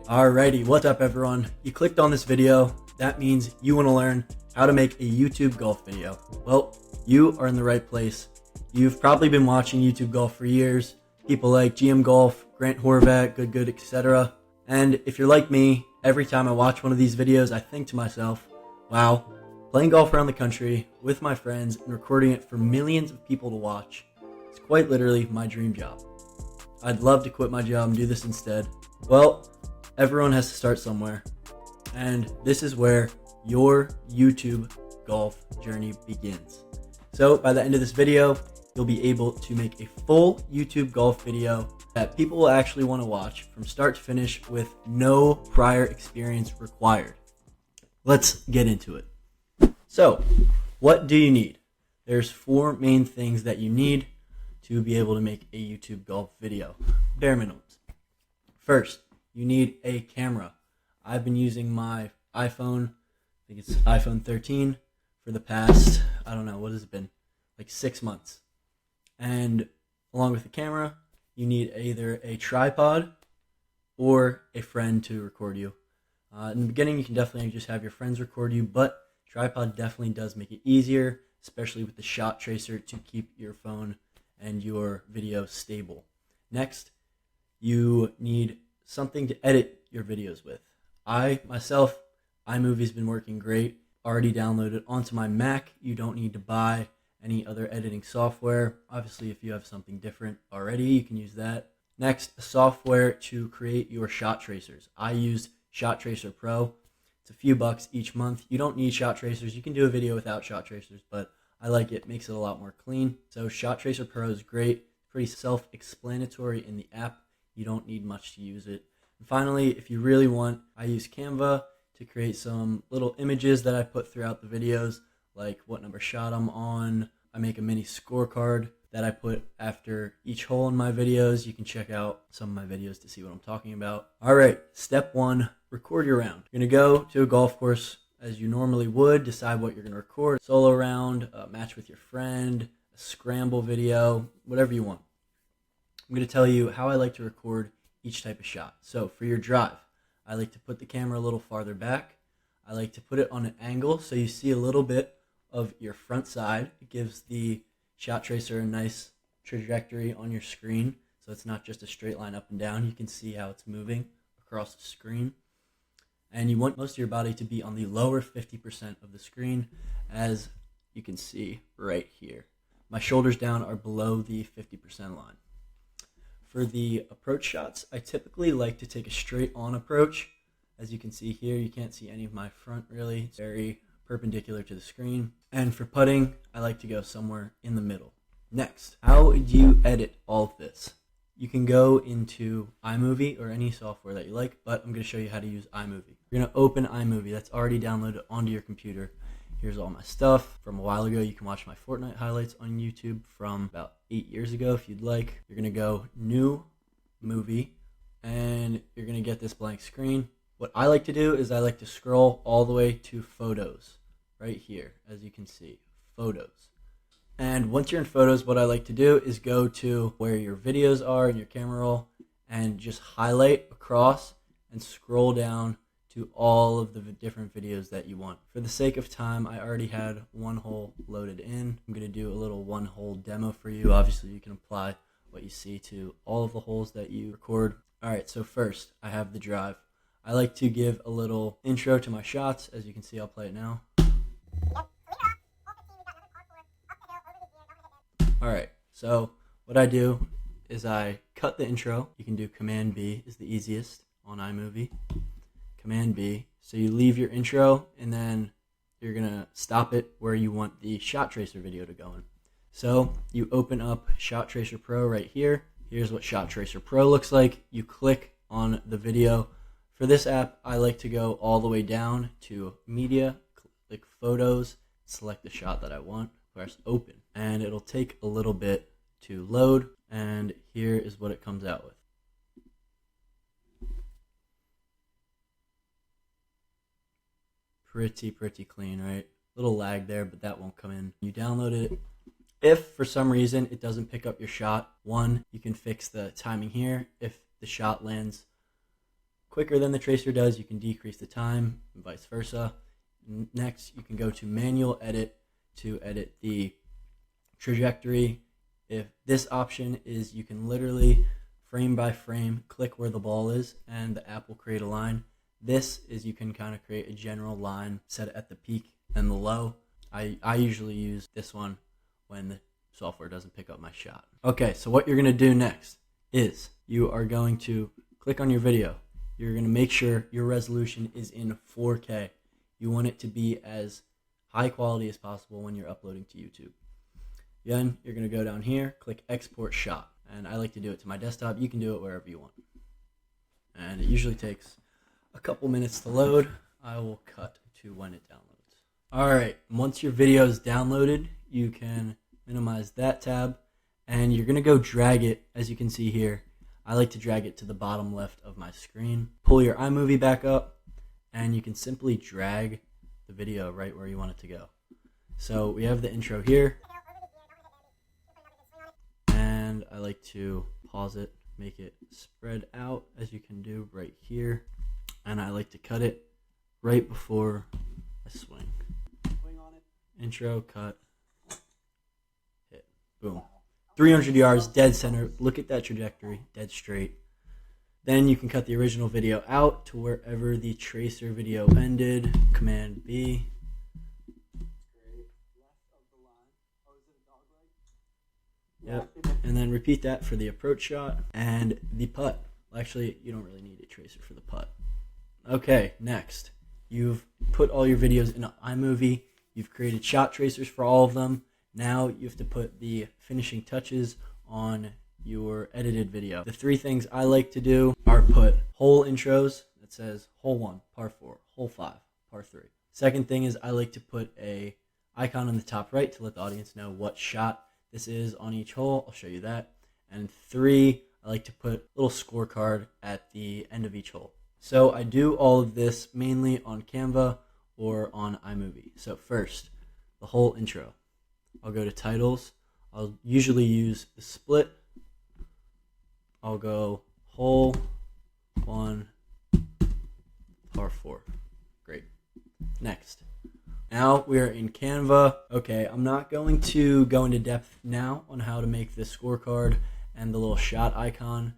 Alrighty, what's up everyone? You clicked on this video, that means you want to learn how to make a YouTube golf video. Well, you are in the right place. You've probably been watching YouTube golf for years, people like GM Golf, Grant Horvat, Good, etc. And if you're like me, every time I watch one of these videos, I think to myself, wow, playing golf around the country with my friends and recording it for millions of people to watch, it's quite literally my dream job. I'd love to quit my job and do this instead. Well, everyone has to start somewhere, and this is where your YouTube golf journey begins. So by the end of this video, you'll be able to make a full YouTube golf video that people will actually want to watch from start to finish with no prior experience required. Let's get into it. So, what do you need? There's 4 main things that you need to be able to make a YouTube golf video. Bare minimums. First, you need a camera. I've been using my iPhone, I think it's iPhone 13, for the past, I don't know, what has it been? Like 6 months. And along with the camera, you need either a tripod or a friend to record you. In the beginning, you can definitely just have your friends record you, but tripod definitely does make it easier, especially with the shot tracer to keep your phone and your video stable. Next, you need something to edit your videos with. iMovie's been working great. Already downloaded onto my Mac. You don't need to buy any other editing software. Obviously, if you have something different already, you can use that. Next, a software to create your shot tracers. I use Shot Tracer Pro. It's a few bucks each month. You don't need shot tracers. You can do a video without shot tracers, but I like it. Makes it a lot more clean. So Shot Tracer Pro is great. Pretty self-explanatory in the app. You don't need much to use it. And finally, if you really want, I use Canva to create some little images that I put throughout the videos, like what number shot I'm on. I make a mini scorecard that I put after each hole in my videos. You can check out some of my videos to see what I'm talking about. All right, step 1, record your round. You're gonna go to a golf course as you normally would, decide what you're gonna record. Solo round, a match with your friend, a scramble video, whatever you want. I'm going to tell you how I like to record each type of shot. So for your drive, I like to put the camera a little farther back. I like to put it on an angle so you see a little bit of your front side. It gives the shot tracer a nice trajectory on your screen, so it's not just a straight line up and down. You can see how it's moving across the screen. And you want most of your body to be on the lower 50% of the screen, as you can see right here. My shoulders down are below the 50% line. For the approach shots, I typically like to take a straight on approach. As you can see here, you can't see any of my front really. It's very perpendicular to the screen. And for putting, I like to go somewhere in the middle. Next, how do you edit all of this? You can go into iMovie or any software that you like, but I'm going to show you how to use iMovie. You're going to open iMovie. That's already downloaded onto your computer. Here's all my stuff. From a while ago, you can watch my Fortnite highlights on YouTube from about 8 years ago if you'd like. You're going to go New Movie, and you're going to get this blank screen. What I like to do is I like to scroll all the way to Photos, right here, as you can see, Photos. And once you're in Photos, what I like to do is go to where your videos are in your camera roll and just highlight across and scroll down to all of the different videos that you want. For the sake of time, I already had one hole loaded in. I'm going to do a little one hole demo for you. Obviously, you can apply what you see to all of the holes that you record. All right, so first, I have the drive. I like to give a little intro to my shots. As you can see, I'll play it now. All right, so what I do is I cut the intro. You can do Command B is the easiest on iMovie. Command B. So you leave your intro and then you're going to stop it where you want the shot tracer video to go in. So you open up Shot Tracer Pro right here. Here's what Shot Tracer Pro looks like. You click on the video. For this app, I like to go all the way down to Media, click Photos, select the shot that I want, press Open. And it'll take a little bit to load, and here is what it comes out with. Pretty clean, right? Little lag there, but that won't come in. You download it. If for some reason it doesn't pick up your shot, one, you can fix the timing here. If the shot lands quicker than the tracer does, you can decrease the time and vice versa. Next, you can go to manual edit to edit the trajectory. If this option is, you can literally frame by frame click where the ball is and the app will create a line. This is, you can kind of create a general line set at the peak and the low. I usually use this one when the software doesn't pick up my shot. Okay, so what you're going to do next is you are going to click on your video. You're going to make sure your resolution is in 4K. You want it to be as high quality as possible when you're uploading to YouTube. Then you're going to go down here, click export shot. And I like to do it to my desktop. You can do it wherever you want. And it usually takes a couple minutes to load. I will cut to when it downloads. Alright, once your video is downloaded, you can minimize that tab. And you're going to go drag it, as you can see here. I like to drag it to the bottom left of my screen. Pull your iMovie back up, and you can simply drag the video right where you want it to go. So we have the intro here. And I like to pause it, make it spread out, as you can do right here. And I like to cut it right before I swing. Swing on it. Intro, cut, hit, boom. 300 yards, dead center. Look at that trajectory, dead straight. Then you can cut the original video out to wherever the tracer video ended. Command B. Yep. And then repeat that for the approach shot and the putt. Actually, you don't really need a tracer for the putt. Okay, next. You've put all your videos in iMovie. You've created shot tracers for all of them. Now you have to put the finishing touches on your edited video. The three things I like to do are put hole intros that says hole 1, par 4, hole 5, par 3. Second thing is I like to put a icon in the top right to let the audience know what shot this is on each hole. I'll show you that. And 3, I like to put a little scorecard at the end of each hole. So I do all of this mainly on Canva or on iMovie. So first, the hole intro. I'll go to titles. I'll usually use the split. I'll go hole 1, par 4. Great. Next. Now we are in Canva. Okay, I'm not going to go into depth now on how to make this scorecard and the little shot icon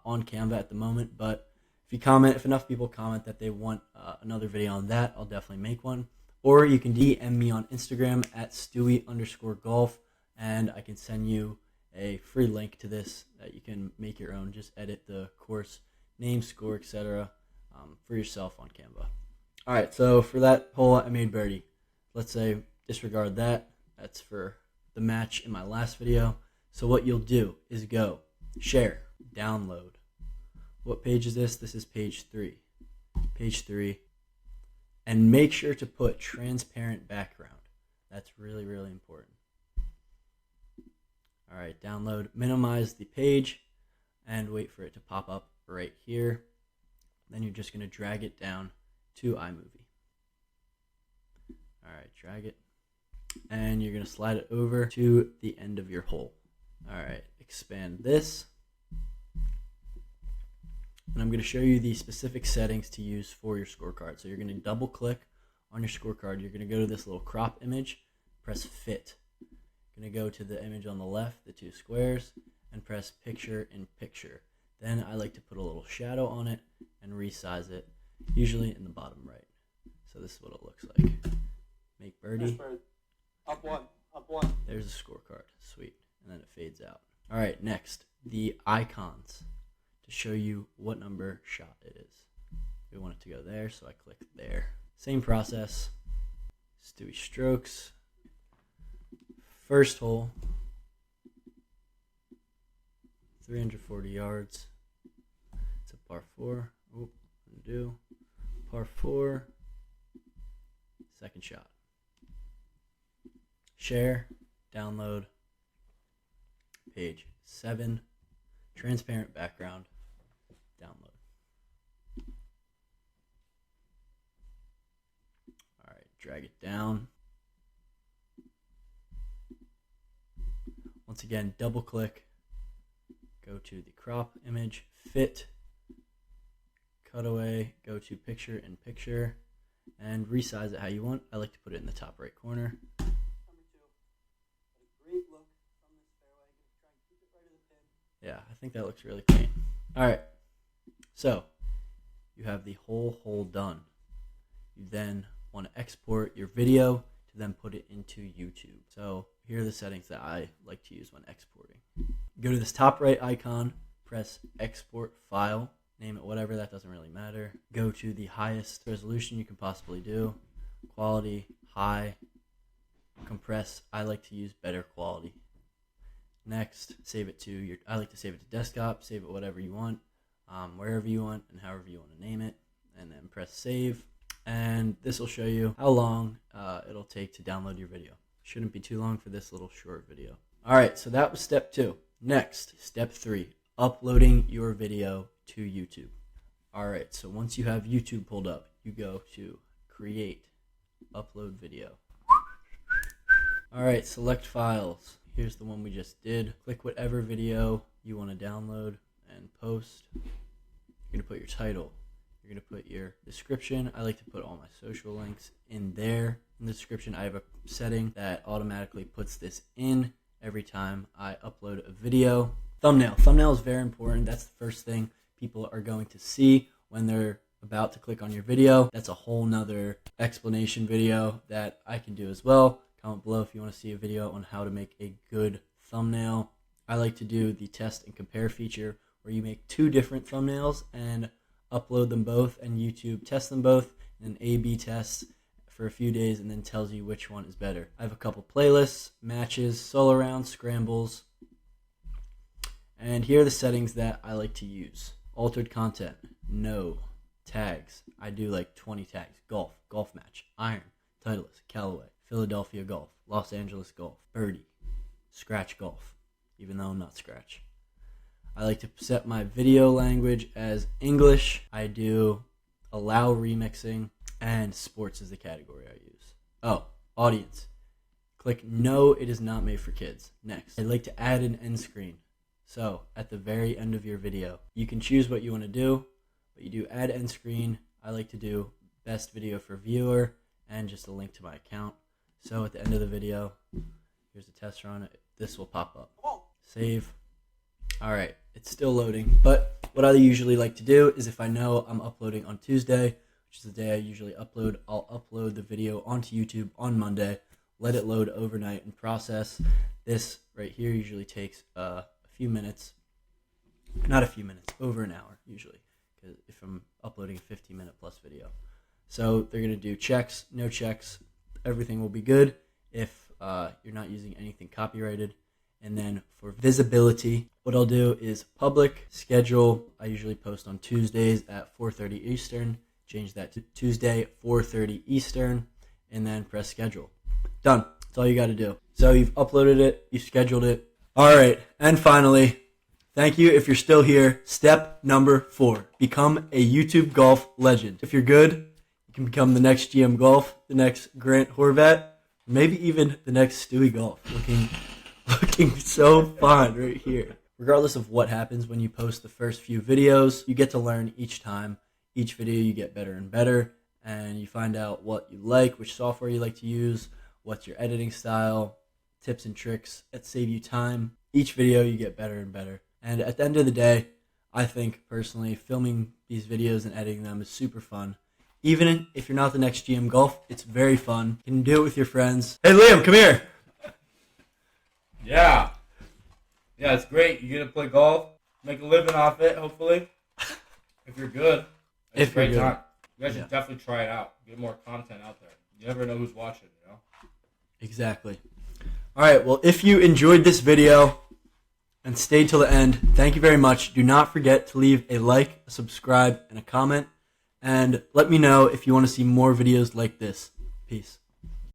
on Canva at the moment, but if enough people comment that they want another video on that, I'll definitely make one. Or you can DM me on Instagram at Stewie_golf, and I can send you a free link to this that you can make your own. Just edit the course name, score, etc. For yourself on Canva. All right, so for that hole, I made birdie. Let's say disregard that. That's for the match in my last video. So what you'll do is go share, download. What page is this? This is page 3. Page 3. And make sure to put transparent background. That's really, really important. All right, download. Minimize the page and wait for it to pop up right here. Then you're just going to drag it down to iMovie. All right, drag it. And you're going to slide it over to the end of your hole. All right, expand this. And I'm going to show you the specific settings to use for your scorecard. So you're going to double click on your scorecard. You're going to go to this little crop image, press fit. You're going to go to the image on the left, the 2 squares, and press picture in picture. Then I like to put a little shadow on it and resize it, usually in the bottom right. So this is what it looks like. Make birdie. Up one. There's a scorecard. Sweet. And then it fades out. All right, next, the icons to show you what number shot it is. We want it to go there, so I click there. Same process. Stewie strokes. First hole, 340 yards. It's a par 4. Oop, undo. Par 4. Second shot. Share, download. Page 7. Transparent background. Download. All right, drag it down. Once again, double click, go to the crop image, fit, cutaway, go to picture in picture, and resize it how you want. I like to put it in the top right corner. Number 2. A great look from this fairway. Try and keep it right of the pin. Yeah, I think that looks really clean. All right, so you have the whole hole done. You then want to export your video to then put it into YouTube. So here are the settings that I like to use when exporting. Go to this top right icon, press export file, name it whatever, that doesn't really matter. Go to the highest resolution you can possibly do, quality, high, compress. I like to use better quality. Next, save it to I like to save it to desktop, save it whatever you want, wherever you want and however you want to name it, and then press save. And this will show you how long it'll take to download your video. Shouldn't be too long for this little short video. All right, so that was step 2. Next, step 3, uploading your video to YouTube. All right, so once you have YouTube pulled up, you go to create, upload video. All right, select files. Here's the one we just did. Click whatever video you want to download and post. You're going to put your title. You're going to put your description. I like to put all my social links in there. In the description, I have a setting that automatically puts this in every time I upload a video. Thumbnail. Thumbnail is very important. That's the first thing people are going to see when they're about to click on your video. That's a whole nother explanation video that I can do as well. Comment below if you want to see a video on how to make a good thumbnail. I like to do the test and compare feature where you make 2 different thumbnails and upload them both, and YouTube tests them both and A/B tests for a few days and then tells you which one is better. I have a couple playlists, matches, solo rounds, scrambles, and here are the settings that I like to use. Altered content, no. Tags, I do like 20 tags. Golf, golf match, iron, Titleist, Callaway, Philadelphia golf, Los Angeles golf, birdie, scratch golf, even though I'm not scratch. I like to set my video language as English. I do allow remixing, and sports is the category I use. Oh, audience. Click no, it is not made for kids. Next, I'd like to add an end screen. So at the very end of your video, you can choose what you want to do, but you do add end screen. I like to do best video for viewer and just a link to my account. So at the end of the video, here's a test run. This will pop up. Save. All right, it's still loading, but what I usually like to do is if I know I'm uploading on Tuesday, which is the day I usually upload, I'll upload the video onto YouTube on Monday, let it load overnight and process. This right here usually takes a few minutes, not a few minutes, over an hour usually, because if I'm uploading a 15-minute plus video. So they're going to do checks, no checks, everything will be good if you're not using anything copyrighted. And then for visibility, what I'll do is public schedule. I usually post on Tuesdays at 4:30 Eastern. Change that to Tuesday 4:30 Eastern, and then press schedule. Done. That's all you got to do. So you've uploaded it, you've scheduled it. All right, and finally, thank you if you're still here. Step number 4, become a YouTube golf legend. If you're good, you can become the next GM Golf, the next Grant Horvat, maybe even the next Stewie Golf. Looking so fun right here. Regardless of what happens when you post the first few videos, you get to learn each time. Each video you get better and better, and you find out what you like, which software you like to use, what's your editing style, tips and tricks that save you time. Each video you get better and better. And at the end of the day, I think personally filming these videos and editing them is super fun. Even if you're not the next GM Golf, it's very fun. You can do it with your friends. Hey Liam, come here. Yeah, it's great. You get to play golf, make a living off it, hopefully. If you're good, it's a great time. You guys should definitely try it out. Get more content out there. You never know who's watching, you know? Exactly. All right, well, if you enjoyed this video and stayed till the end, thank you very much. Do not forget to leave a like, a subscribe, and a comment. And let me know if you want to see more videos like this. Peace.